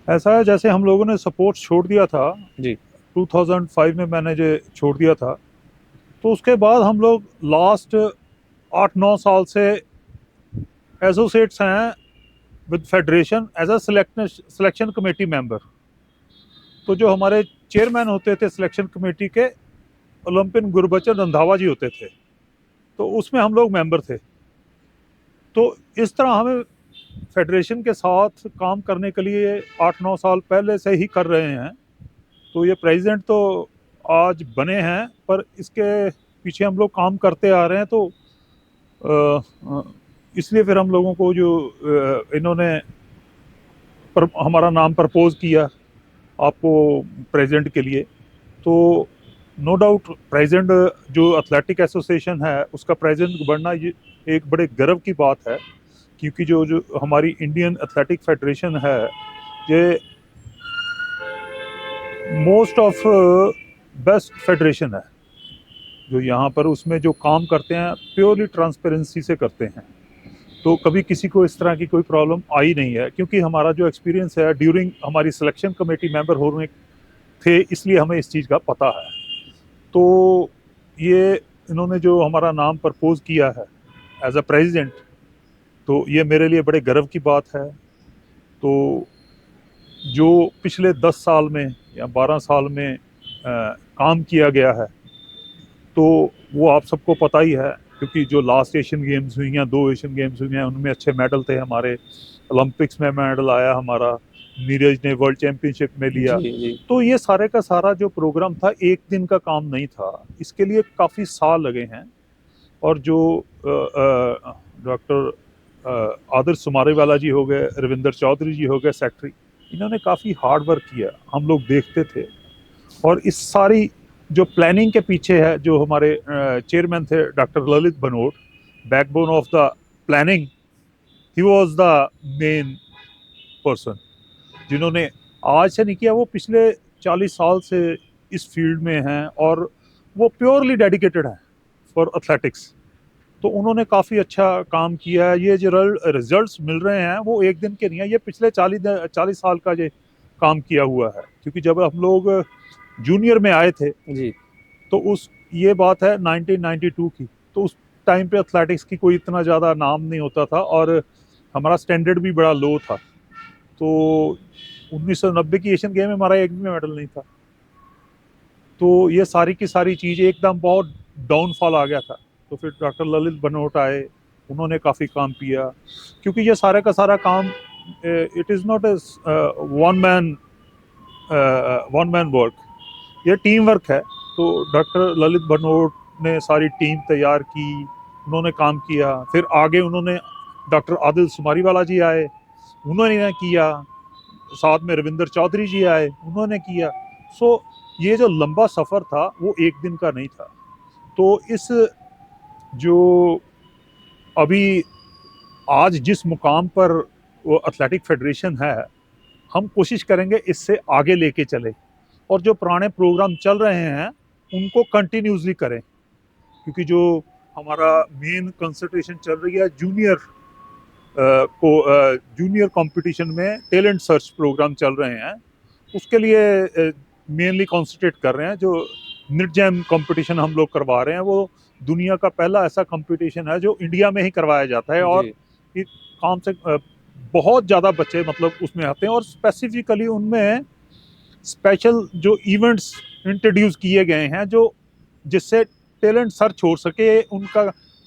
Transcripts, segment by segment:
ऐसा है जैसे हम लोगों ने सपोर्ट छोड़ दिया था। जी। 2005 में मैंने जो छोड़ दिया था, तो उसके बाद हम लोग लास्ट 8-9 साल से एसोसिएट्स हैं with federation as a selection committee member. तो जो हमारे चेयरमैन होते थे सिलेक्शन कमेटी के, ओलंपियन गुरबचन रंधावा जी होते थे, तो उसमें हम लोग मेंबर थे। तो इस तरह हमें फेडरेशन के साथ काम करने के लिए 8-9 साल पहले से ही कर रहे हैं। तो ये प्रेसिडेंट तो आज बने हैं, पर इसके पीछे हम लोग काम करते आ रहे हैं। तो इसलिए फिर हम लोगों को जो इन्होंने हमारा नाम प्रपोज किया आपको प्रेसिडेंट के लिए। तो नो डाउट प्रेसिडेंट जो एथलेटिक एसोसिएशन है उसका प्रेसिडेंट बनना ये एक बड़े गर्व की बात है, क्योंकि जो जो हमारी इंडियन एथलेटिक फेडरेशन है, ये मोस्ट ऑफ बेस्ट फेडरेशन है जो यहाँ पर उसमें जो काम करते हैं प्योरली ट्रांसपेरेंसी से करते हैं। तो कभी किसी को इस तरह की कोई प्रॉब्लम आई नहीं है, क्योंकि हमारा जो एक्सपीरियंस है ड्यूरिंग हमारी सिलेक्शन कमेटी मेंबर होने थे, इसलिए हमें इस चीज़ का पता है। तो ये इन्होंने जो हमारा नाम प्रपोज किया है एज अ प्रेसिडेंट, तो ये मेरे लिए बड़े गर्व की बात है। तो जो पिछले 10 साल में या 12 साल में काम किया गया है, तो वो आप सबको पता ही है, क्योंकि जो लास्ट एशियन गेम्स हुई हैं, 2 एशियन गेम्स हुई हैं, उनमें अच्छे मेडल थे हमारे। ओलंपिक्स में मेडल आया हमारा, नीरज ने वर्ल्ड चैंपियनशिप में लिया। जी। जी। तो ये सारे का सारा जो प्रोग्राम था एक दिन का काम नहीं था, इसके लिए काफ़ी साल लगे हैं। और जो डॉक्टर आदर्श सुमारीवाला जी हो गए, रविंदर चौधरी जी हो गए सेक्रेटरी, इन्होंने काफ़ी हार्ड वर्क किया, हम लोग देखते थे। और इस सारी जो प्लानिंग के पीछे है, जो हमारे चेयरमैन थे doctor Lalit Banot, backbone of the planning, he was the main person जिन्होंने आज से नहीं किया, वो पिछले 40 साल से इस फील्ड में हैं और वो प्योरली डेडिकेटेड हैं फॉर एथलेटिक्स। तो उन्होंने काफ़ी अच्छा काम किया है। ये जो रिजल्ट्स मिल रहे हैं वो एक दिन के नहीं है, ये पिछले 40 40 साल का ये काम किया हुआ है। क्योंकि जब हम लोग जूनियर में आए थे, जी। तो उस ये बात है 1992 की, तो उस टाइम पे एथलेटिक्स की कोई इतना ज़्यादा नाम नहीं होता था और हमारा स्टैंडर्ड भी बड़ा लो था। तो 1990 की एशियन गेम में हमारा एक भी मेडल नहीं था। तो ये सारी की सारी चीज़ एकदम बहुत डाउनफॉल आ गया था। तो फिर डॉक्टर ललित बनोट आए, उन्होंने काफ़ी काम किया, क्योंकि ये सारे का सारा काम it is not a one man one man work, ये टीम वर्क है। तो डॉक्टर ललित भनोट ने सारी टीम तैयार की, उन्होंने काम किया। फिर आगे उन्होंने डॉक्टर आदिल सुमारीवाला जी आए, उन्होंने किया। साथ में रविंदर चौधरी जी आए, उन्होंने किया। सो ये जो लंबा सफ़र था वो एक दिन का नहीं था। तो इस जो अभी आज जिस मुकाम पर वो एथलेटिक फेडरेशन है, हम कोशिश करेंगे इससे आगे लेके चले और जो पुराने प्रोग्राम चल रहे हैं उनको कंटिन्यूसली करें। क्योंकि जो हमारा मेन कंसंट्रेशन चल रही है जूनियर को जूनियर कंपटीशन में टैलेंट सर्च प्रोग्राम चल रहे हैं, उसके लिए मेनली कंसंट्रेट कर रहे हैं। जो मिड जैम कंपटीशन हम लोग करवा रहे हैं, वो दुनिया का पहला ऐसा कंपटीशन है जो इंडिया में ही करवाया जाता है। और जी। काम से बहुत ज़्यादा बच्चे मतलब उसमें आते हैं, और स्पेसिफिकली उनमें स्पेशल जो इवेंट्स इंट्रोड्यूस किए गए हैं, जो जिससे टैलेंट सर्च हो सके, उनका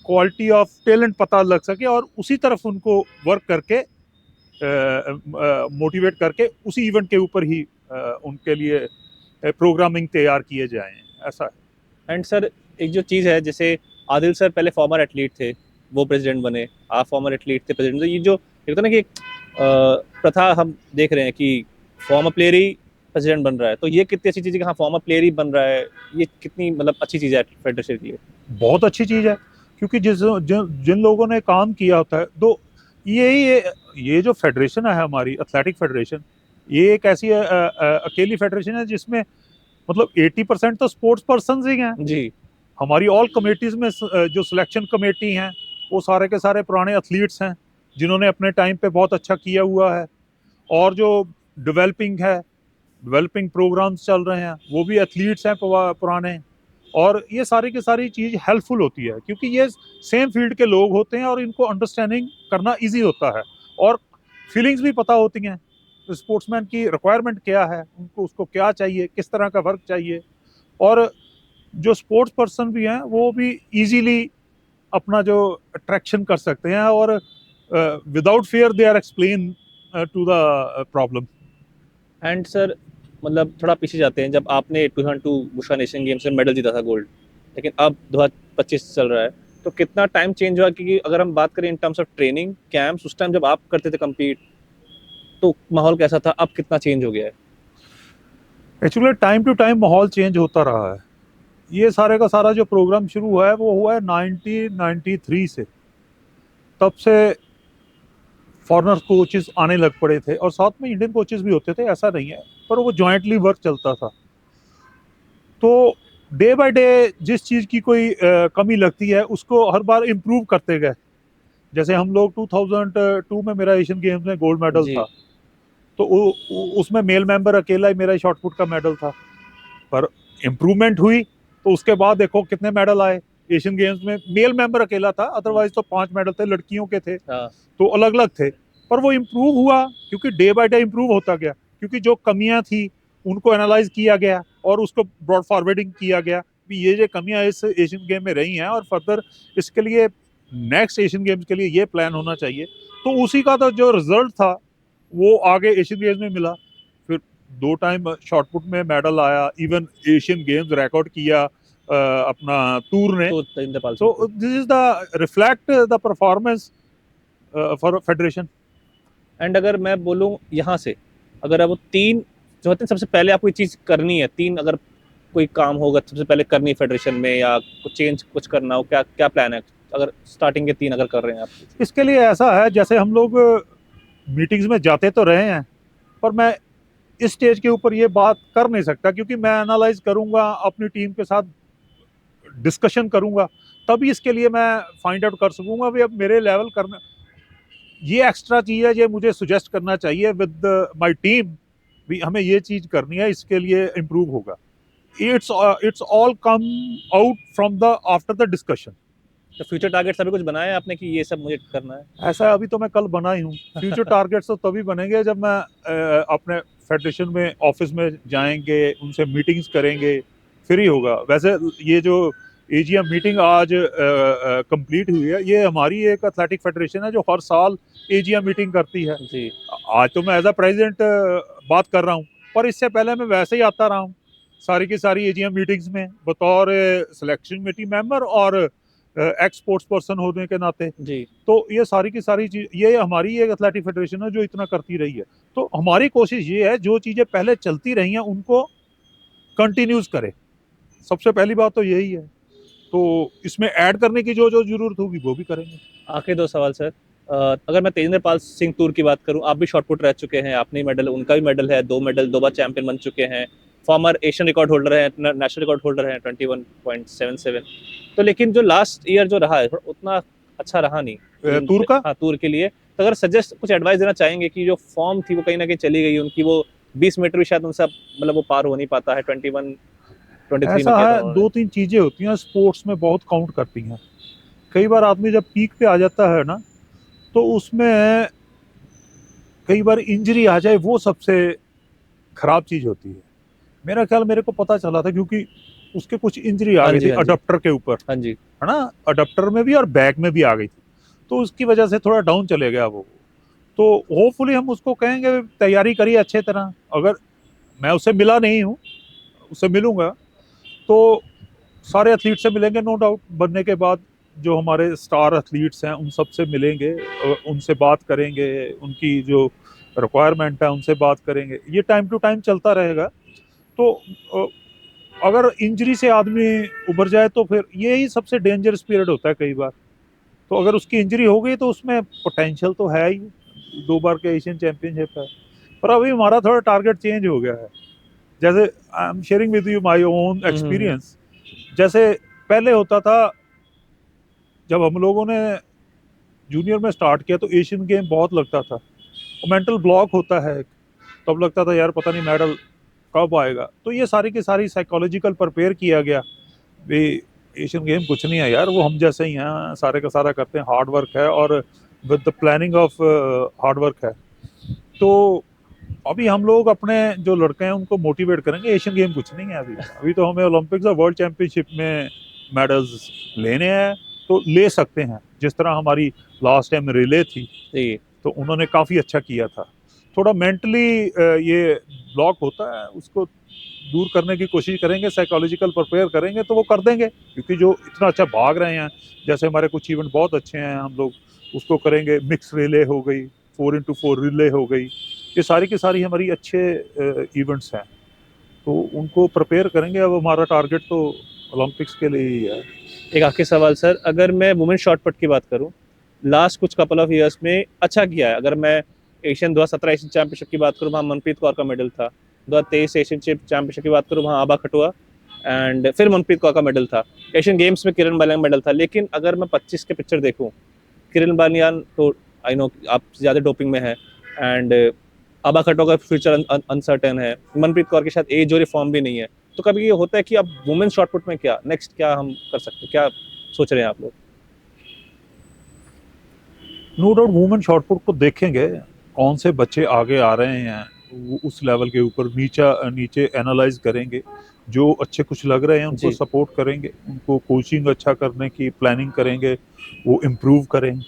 क्वालिटी ऑफ टैलेंट पता लग सके और उसी तरफ उनको वर्क करके मोटिवेट करके उसी इवेंट के ऊपर ही उनके लिए प्रोग्रामिंग तैयार किए जाएं, ऐसा है। एंड सर, एक जो चीज़ है, जैसे आदिल सर पहले फॉर्मर एथलीट थे, वो प्रेसिडेंट बने। आप फॉर्मर एथलीट थे, प्रेसिडेंट। तो ये जो एक होता है ना कि प्रथा हम देख रहे हैं कि फॉर्मर प्लेयर ही प्रेसिडेंट बन रहा है, तो ये कितनी अच्छी चीज़ है कि हाँ, फॉर्मर प्लेयर ही बन रहा है। ये कितनी मतलब अच्छी चीज़ है फेडरेशन के लिए। बहुत अच्छी चीज़ है, क्योंकि जिन लोगों ने काम किया होता है, तो ये जो फेडरेशन है हमारी एथलेटिक फेडरेशन, ये एक ऐसी अकेली फेडरेशन है जिसमें मतलब 80% तो स्पोर्ट्स पर्सन ही हैं। जी। हमारी ऑल कमेटीज में जो सिलेक्शन कमेटी हैं, वो सारे के सारे पुराने एथलीट्स हैं जिन्होंने अपने टाइम पे बहुत अच्छा किया हुआ है। और जो डेवलपिंग है, डेवलपिंग प्रोग्राम्स चल रहे हैं, वो भी एथलीट्स हैं पुराने, और ये सारी की सारी चीज़ हेल्पफुल होती है क्योंकि ये सेम फील्ड के लोग होते हैं और इनको अंडरस्टैंडिंग करना इजी होता है और फीलिंग्स भी पता होती हैं स्पोर्ट्समैन की रिक्वायरमेंट क्या है, उनको उसको क्या चाहिए, किस तरह का वर्क चाहिए, और जो स्पोर्ट्स पर्सन भी हैं वो भी इजीली अपना जो अट्रैक्शन कर सकते हैं और without fear they are explain to the problem. And sir, मतलब थोड़ा पीछे जाते हैं, जब आपने 2002 बुशान एशियन गेम्स में मेडल जीता था गोल्ड, लेकिन अब 2025 चल रहा है, तो कितना टाइम चेंज हुआ? क्योंकि अगर हम बात करें in terms of training camps, उस टाइम जब आप करते थे कम्पीट तो माहौल कैसा था, अब कितना चेंज हो गया है? एक्चुअली टाइम टू टाइम माहौल चेंज होता रहा है। ये सारे का सारा जो प्रोग्राम शुरू हुआ है वो हुआ है 1993 से। तब से फॉरेनर कोचेस आने लग पड़े थे और साथ में इंडियन कोचेस भी होते थे, ऐसा नहीं है, पर वो जॉइंटली वर्क चलता था। तो डे बाय डे जिस चीज़ की कोई कमी लगती है उसको हर बार इम्प्रूव करते गए। जैसे हम लोग 2002 में मेरा एशियन गेम्स में गोल्ड मेडल जी। था, तो उसमें मेल मेंबर अकेला ही मेरा शॉट पुट का मेडल था, पर इम्प्रूवमेंट हुई तो उसके बाद देखो कितने मेडल आए। एशियन गेम्स में मेल मेंबर अकेला था, अदरवाइज तो 5 मेडल थे, लड़कियों के थे हाँ। तो अलग अलग थे, पर वो इम्प्रूव हुआ क्योंकि डे बाय डे इम्प्रूव होता गया, क्योंकि जो कमियां थी उनको एनालाइज किया गया और उसको ब्रॉड फॉरवर्डिंग किया गया कि ये जो कमियां इस एशियन गेम में रही हैं और फर्दर इसके लिए नेक्स्ट एशियन गेम्स के लिए ये प्लान होना चाहिए। तो उसी का तो जो रिजल्ट था वो आगे एशियन गेम्स में मिला। फिर 2 टाइम शॉटपुट में मेडल आया, इवन एशियन गेम्स रिकॉर्ड किया अपना तूर ने। तो इंद्रपाल तो Singh this is the reflect the performance for federation. And अगर मैं बोलूँ यहाँ से, अगर अब वो तीन जो होते हैं, सबसे पहले आपको ये चीज़ करनी है, तीन अगर कोई काम होगा सबसे पहले करनी है फेडरेशन में, या कुछ चेंज कुछ करना हो, क्या क्या प्लान है अगर स्टार्टिंग के तीन अगर कर रहे हैं आप? इसके लिए ऐसा है, जैसे हम लोग मीटिंग्स में जाते तो रहे हैं, पर मैं इस स्टेज के ऊपर ये बात कर नहीं सकता क्योंकि मैं एनालाइज करूंगा, अपनी टीम के साथ डिस्कशन करूंगा, तभी इसके लिए मैं फाइंड आउट कर सकूंगा भी अब मेरे लेवल करना ये एक्स्ट्रा चीज़ है, ये मुझे सुजेस्ट करना चाहिए विद माय टीम भी हमें ये चीज़ करनी है, इसके लिए इम्प्रूव होगा। It's all come out from the after the discussion. तो फ्यूचर टारगेट्स अभी कुछ बनाया है आपने कि ये सब मुझे करना है? ऐसा अभी तो मैं कल बना ही हूँ। फ्यूचर टारगेट्स तो तभी बनेंगे जब मैं अपने फेडरेशन में ऑफिस में जाएंगे, उनसे मीटिंग्स करेंगे, फिर ही होगा। वैसे ये जो एजीएम मीटिंग आज कंप्लीट हुई है, ये हमारी एक एथलेटिक फेडरेशन है जो हर साल एजीएम मीटिंग करती है। जी। आज तो मैं एज अ प्रेसिडेंट बात कर रहा हूँ, पर इससे पहले मैं वैसे ही आता रहा हूँ सारी की सारी एजीएम मीटिंग्स में बतौर सिलेक्शन कमेटी मेंबर और एक्स स्पोर्ट्स पर्सन होने के नाते। जी। तो ये सारी की सारी चीज, ये हमारी एक एथलेटिक फेडरेशन है जो इतना करती रही है। तो हमारी कोशिश ये है जो चीजें पहले चलती रही हैं उनको कंटिन्यूज करे, सबसे पहली बात तो यही है। तो इसमें ऐड करने की जो जो जरूरत होगी वो भी करेंगे। आखिरी दो सवाल सर। अगर मैं तेजिंदरपाल सिंह तूर की बात करूं, आप भी शॉटपुट रह चुके हैं, आपने मेडल, उनका भी मेडल है, 2 मेडल, 2 बार चैंपियन बन चुके हैं, फॉर्मर एशियन रिकॉर्ड होल्डर है, नेशनल रिकॉर्ड होल्डर है 21.77। तो लेकिन जो लास्ट ईयर जो रहा है उतना अच्छा रहा नहीं तूर का हाँ, तूर के लिए। तो अगर सजेस्ट कुछ एडवाइस देना चाहेंगे कि जो फॉर्म थी वो कहीं ना कहीं चली गई उनकी, वो 20 मीटर भी शायद उनसे मतलब वो पार हो नहीं पाता है, 23 में ऐसा किया था है, उन्होंने। 2-3 चीजें होती हैं स्पोर्ट्स में बहुत काउंट करती हैं। कई बार आदमी जब पीक पे आ जाता है ना, तो उसमें कई बार इंजरी आ जाए, वो सबसे खराब चीज होती है। मेरा ख्याल मेरे को पता चला था क्योंकि उसके कुछ इंजरी आ हाँ गई जी, थी हाँ जी। अडप्टर के ऊपर, हाँ जी। है ना, अडप्टर में भी और बैक में भी आ गई थी, तो उसकी वजह से थोड़ा डाउन चले गया वो। तो होपफुली हम उसको कहेंगे तैयारी करिए अच्छे तरह। अगर मैं उससे मिला नहीं हूँ, उससे मिलूंगा तो सारे एथलीट से मिलेंगे नो डाउट। बनने के बाद जो हमारे स्टार एथलीट्स हैं उन सब से मिलेंगे, उनसे बात करेंगे, उनकी जो रिक्वायरमेंट है उनसे बात करेंगे। ये टाइम टू टाइम चलता रहेगा। तो अगर इंजरी से आदमी उभर जाए तो फिर यही सबसे डेंजरस पीरियड होता है कई बार। तो अगर उसकी इंजरी हो गई तो उसमें पोटेंशियल तो है ही, 2 बार के एशियन चैंपियनशिप है, पर अभी हमारा थोड़ा टारगेट चेंज हो गया है। जैसे I am sharing with you my own experience. जैसे पहले होता था, जब हम लोगों ने जूनियर में स्टार्ट किया तो एशियन गेम बहुत लगता था, मेंटल ब्लॉक होता है, तब लगता था यार पता नहीं मेडल कब आएगा। तो ये सारी की सारी साइकोलॉजिकल प्रिपेयर किया गया भी एशियन गेम कुछ नहीं है यार, वो हम जैसे ही हैं, सारे का सारा करते हैं, हार्ड वर्क है और with the planning of hard work है। तो अभी हम लोग अपने जो लड़के हैं उनको मोटिवेट करेंगे, एशियन गेम कुछ नहीं है अभी। अभी तो हमें ओलंपिक्स और वर्ल्ड चैंपियनशिप में मेडल्स लेने हैं, तो ले सकते हैं। जिस तरह हमारी लास्ट टाइम रिले थी जी तो उन्होंने काफ़ी अच्छा किया था। थोड़ा मेंटली ये ब्लॉक होता है, उसको दूर करने की कोशिश करेंगे, साइकोलॉजिकल प्रिपेयर करेंगे तो वो कर देंगे, क्योंकि जो इतना अच्छा भाग रहे हैं, जैसे हमारे कुछ इवेंट बहुत अच्छे हैं, हम लोग उसको करेंगे। मिक्स रिले हो गई, 4x4 रिले हो गई, ये सारी की सारी हमारी अच्छे इवेंट्स हैं, तो उनको प्रिपेयर करेंगे। अब हमारा टारगेट तो ओलंपिक्स के लिए ही है। एक आखिरी सवाल सर, अगर मैं वुमेन शॉट पुट की बात करूं, लास्ट कुछ कपल ऑफ इयर्स में अच्छा किया है। अगर मैं एशियन 2017 एशियन चैंपियनशिप की बात करूं, वहाँ मनप्रीत कौर का मेडल था। 2023 एशियन चैंपियनशिप की बात करूं, वहाँ आबा खटुआ एंड फिर मनप्रीत कौर का मेडल था। एशियन गेम्स में किरण बालियान मेडल था। लेकिन अगर मैं 25 के पिक्चर देखूं, किरण बालियान तो आई नो आप ज़्यादा डोपिंग में है एंड आबा खटुआ का फ्यूचर अनसर्टेन है। मनप्रीत कौर के साथ एज और फॉर्म भी नहीं है। तो कभी ये होता है कि अब वुमेन शॉट पुट में क्या नेक्स्ट, क्या हम कर सकते हैं, क्या सोच रहे हैं आप लोग? नो डाउट वुमेन शॉटपुट को देखेंगे, कौन से बच्चे आगे आ रहे हैं, वो उस लेवल के ऊपर नीचे एनालाइज करेंगे। जो अच्छे कुछ लग रहे हैं उनको जी सपोर्ट करेंगे, उनको कोचिंग अच्छा करने की प्लानिंग करेंगे, वो इम्प्रूव करेंगे।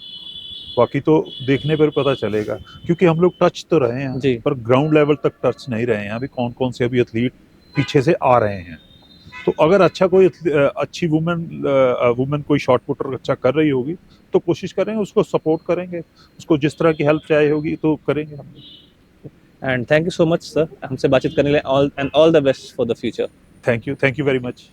बाकी तो देखने पर पता चलेगा, क्योंकि हम लोग टच तो रहे हैं जी पर ग्राउंड लेवल तक टच नहीं रहे हैं। अभी कौन कौन से अभी एथलीट पीछे से आ रहे हैं। तो अगर अच्छा कोई अच्छी वुमेन कोई शॉट पुटर अच्छा कर रही होगी तो कोशिश करेंगे, उसको सपोर्ट करेंगे, उसको जिस तरह की हेल्प चाहिए होगी तो करेंगे हम लोग। And thank you so much sir, हमसे बातचीत करने के लिए। All and all the best for the future. Thank you very much.